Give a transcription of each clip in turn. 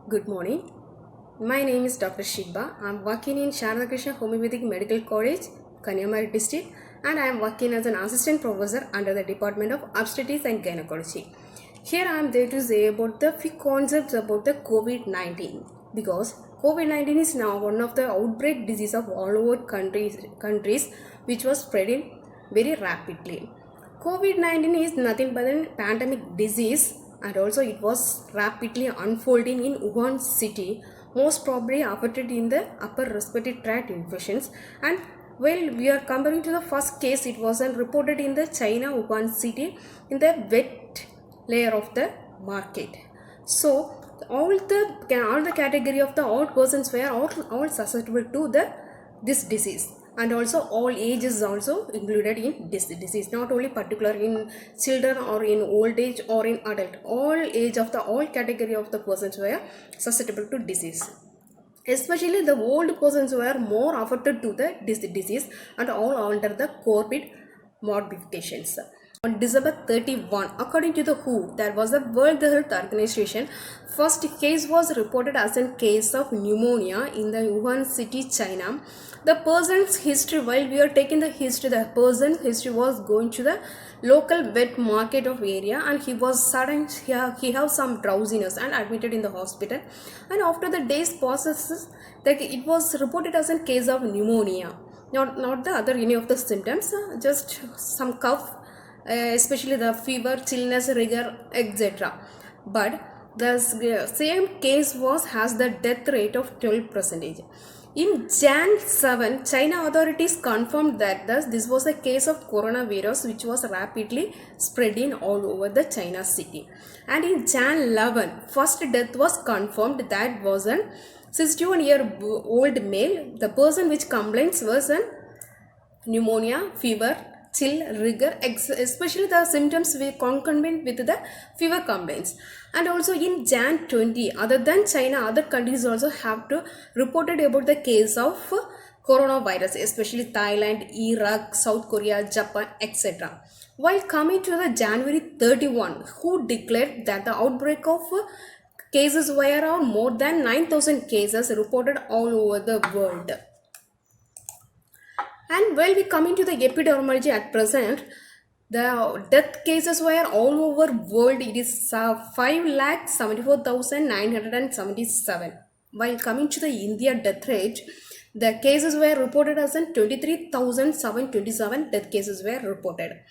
Good morning. My name is Dr. Shiba. I am working in Sharada Krishna Homeopathic Medical College, Kanyakumari district, and I am working as an assistant professor under the Department of Obstetrics and Gynecology. Here I am there to say about the few concepts about the COVID-19, because COVID-19 is now one of the outbreak disease of all over countries which was spreading very rapidly. COVID-19 is nothing but a pandemic disease, and also it was rapidly unfolding in Wuhan city, most probably affected in the upper respiratory tract infections. And while we are comparing to the first case, it wasn't reported in the China Wuhan city in the wet layer of the market. So all the category of the all persons were all susceptible to this disease, and also all ages also included in this disease, not only particular in children or in old age or in adult. All age of the all category of the persons were susceptible to disease, especially the old persons were more affected to this disease, and all under the COVID modifications. On December 31, according to the WHO, there was a World Health Organization. First case was reported as a case of pneumonia in the Wuhan city, China. The person's history, while we are taking the history, the person's history was going to the local wet market of area, and he was sudden, he have some drowsiness and admitted in the hospital. And after the days processes, it was reported as a case of pneumonia. Not the other any of the symptoms, just some cough, especially the fever, chillness, rigor, etc. But the same case has the death rate of 12%. In Jan 7, China authorities confirmed that this was a case of coronavirus which was rapidly spreading all over the China city. And in Jan 11, first death was confirmed. That was a 61-year-old male. The person which complains was an pneumonia, fever, chill, rigor, especially the symptoms were concomitant with the fever complaints. And also in Jan 20, other than China, other countries also have to reported about the case of coronavirus, especially Thailand, Iraq, South Korea, Japan, etc. While coming to the January 31, who declared that the outbreak of cases were around more than 9,000 cases reported all over the world. And while we come into the epidemiology at present, the death cases were all over world. It is 5,74,977. While coming to the India death rate, the cases were reported as 23,727 death cases were reported.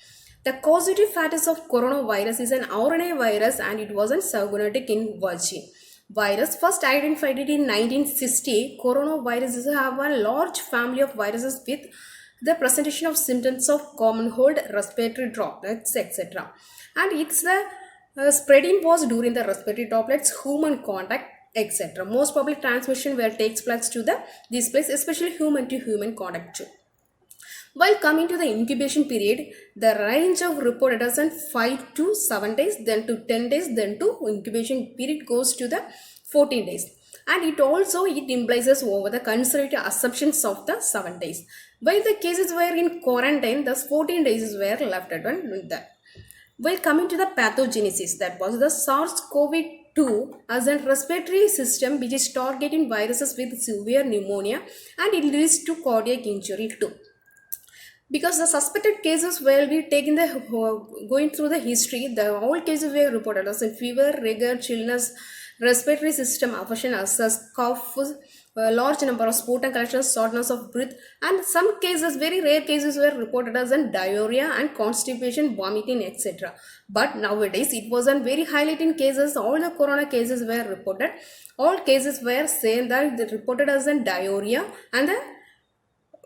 The causative factors of coronavirus is an RNA virus, and it wasn't zoonotic in virgin. Virus first identified it in 1960. Coronaviruses have a large family of viruses with the presentation of symptoms of common cold, respiratory droplets, etc. And it's the spreading was during the respiratory droplets, human contact, etc. Most probably transmission where takes place to this place, especially human to human contact too. While coming to the incubation period, the range of reported as 5 to 7 days, then to 10 days, then to incubation period goes to the 14 days. And it implies over the conservative assumptions of the 7 days. While the cases were in quarantine, thus 14 days were left at with that. While coming to the pathogenesis, that was the SARS-CoV-2 as a respiratory system which is targeting viruses with severe pneumonia, and it leads to cardiac injury too. Because the suspected cases where we taking the going through the history, the all cases were reported as fever, rigor, chillness, respiratory system affection, as cough, a large number of sputum collections, shortness of breath, and some cases, very rare cases, were reported as diarrhea and constipation, vomiting, etc. But nowadays it wasn't very highlighting cases. All the corona cases were reported. All cases were saying that they reported as diarrhea and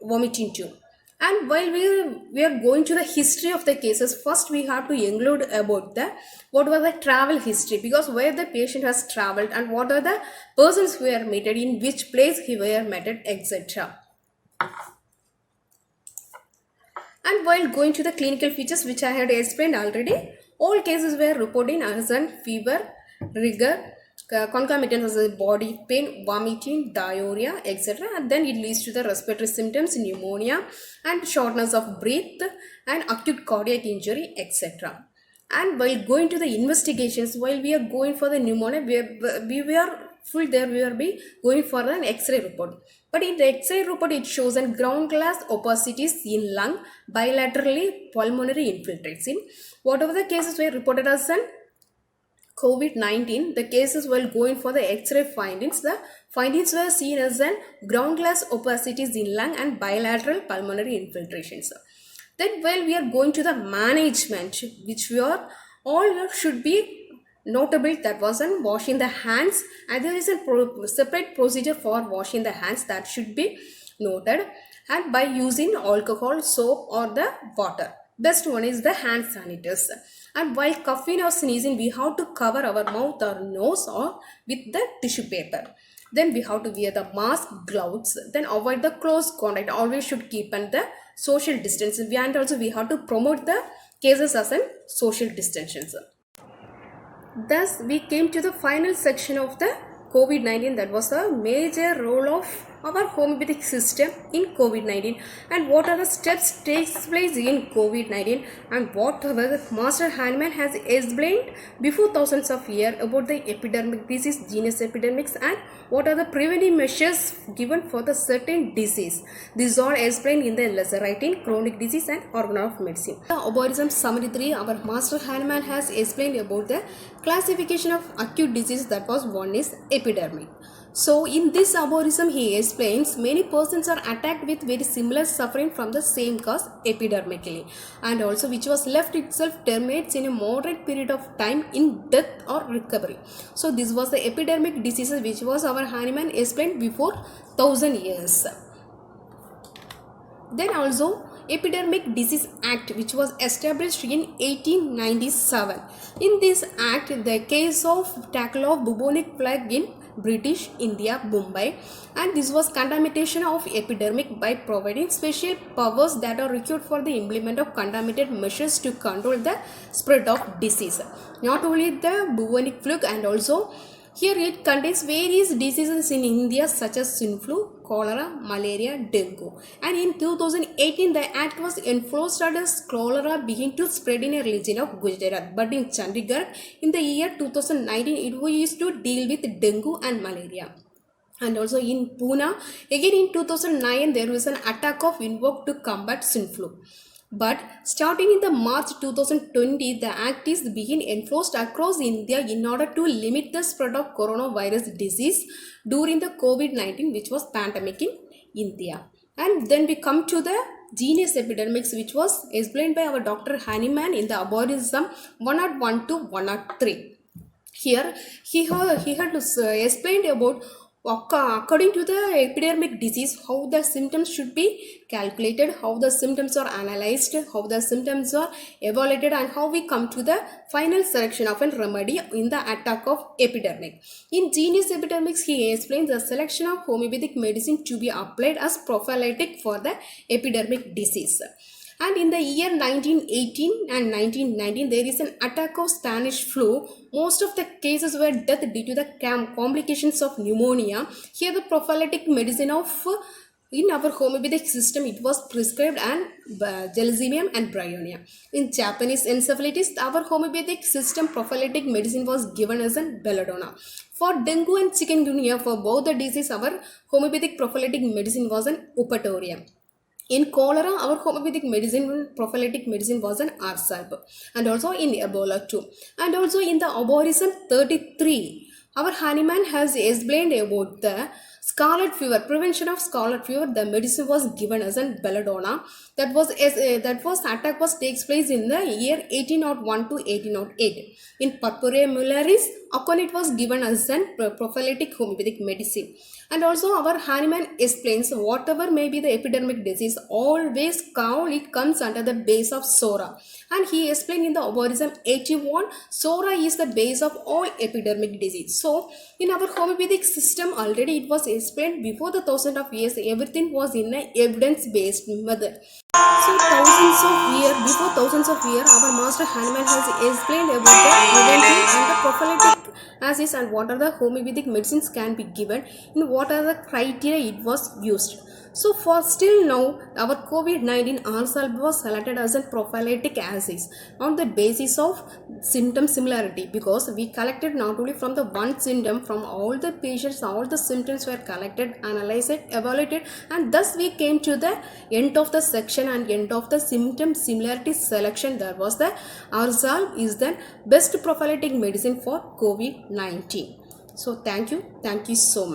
vomiting too. And while we are going to the history of the cases, first we have to include about what was the travel history, because where the patient has traveled and what are the persons who were met, in which place he were met, etc. And while going to the clinical features which I had explained already, all cases were reporting as fever, rigor, concomitant as body pain, vomiting, diarrhea, etc. And then it leads to the respiratory symptoms, pneumonia and shortness of breath and acute cardiac injury, etc. And while going to the investigations, while we are going for the pneumonia, we are full there we will be going for an X-ray report. But in the X-ray report, it shows an ground glass opacities in lung, bilaterally pulmonary infiltrates in. Whatever the cases were reported as an COVID-19, the cases while going for the X-ray findings, the findings were seen as an ground glass opacities in lung and bilateral pulmonary infiltrations. Then while we are going to the management, which we are all should be notable, that was on washing the hands, and there is a separate procedure for washing the hands that should be noted, and by using alcohol, soap or the water. Best one is the hand sanitizers. And while coughing or sneezing, we have to cover our mouth or nose or with the tissue paper. Then we have to wear the mask, gloves, then avoid the close contact. Always should keep and the social distance. And also we have to promote the cases as a social distance. Thus, we came to the final section of the COVID-19, that was a major role of our homeopathic system in COVID-19 and what are the steps takes place in COVID-19 and what our Master Hahnemann has explained before thousands of years about the epidemic disease, genus epidemics, and what are the preventive measures given for the certain disease. These are explained in the lesser writing, chronic disease and organ of medicine. The Arborism Summary 3, our Master Hahnemann has explained about the classification of acute disease, that was one is epidemic. So in this arborism he explains many persons are attacked with very similar suffering from the same cause epidemically, and also which was left itself terminates in a moderate period of time in death or recovery. So this was the epidemic diseases which was our Hahnemann explained before 1000 years. Then also Epidemic Disease Act, which was established in 1897. In this act, the case of tackle of bubonic plague in British India, Mumbai, and this was contamination of epidemic by providing special powers that are required for the implement of contaminated measures to control the spread of disease. Not only the bubonic plague, and also here it contains various diseases in India such as swine flu, cholera, malaria, dengue. And in 2018, the act was enforced as cholera began to spread in a region of Gujarat. But in Chandigarh, in the year 2019, it was used to deal with dengue and malaria. And also in Pune, again in 2009, there was an attack of invoked to combat swine flu. But starting in the March 2020, the act is being enforced across India in order to limit the spread of coronavirus disease during the COVID-19, which was pandemic in India. And then we come to the genus epidemics, which was explained by our Dr. Hahnemann in the Arborism 101 to 103. Here he had explained about according to the epidemic disease, how the symptoms should be calculated, how the symptoms are analyzed, how the symptoms are evaluated, and how we come to the final selection of a remedy in the attack of epidemic. In genus epidemics, he explains the selection of homeopathic medicine to be applied as prophylactic for the epidemic disease. And in the year 1918 and 1919, there is an attack of Spanish flu. Most of the cases were death due to the complications of pneumonia. Here the prophylactic medicine of in our homeopathic system, it was prescribed and gelzimium and bryonia. In Japanese encephalitis, our homeopathic system prophylactic medicine was given as an belladonna. For dengue and chikungunya, for both the disease, our homeopathic prophylactic medicine was an upatoria. In cholera, our homeopathic medicine, prophylactic medicine was an arsab, and also in Ebola too. And also in the Arborism 33, our Hahnemann has explained about the scarlet fever, prevention of scarlet fever. The medicine was given as a belladonna. That was attack was takes place in the year 1801 to 1808. In Purpurea malaris, aconite was given as a prophylactic homeopathic medicine. And also our Hahnemann explains whatever may be the epidemic disease, always it comes under the base of Sora. And he explained in the Arborism 81, Sora is the base of all epidemic disease. So in our homeopathic system, already it was explained before the thousands of years, everything was in an evidence-based method. So before thousands of years, our Master Hahnemann has explained about the preventive and the prophylactic disease and what are the homeopathic medicines can be given, and what are the criteria it was used. So for still now, our COVID-19 RSALB was selected as a prophylactic assays on the basis of symptom similarity, because we collected not only from the one symptom, from all the patients, all the symptoms were collected, analyzed, evaluated, and thus we came to the end of the section and end of the symptom similarity selection. There was the RSALB is the best prophylactic medicine for COVID-19. So thank you so much.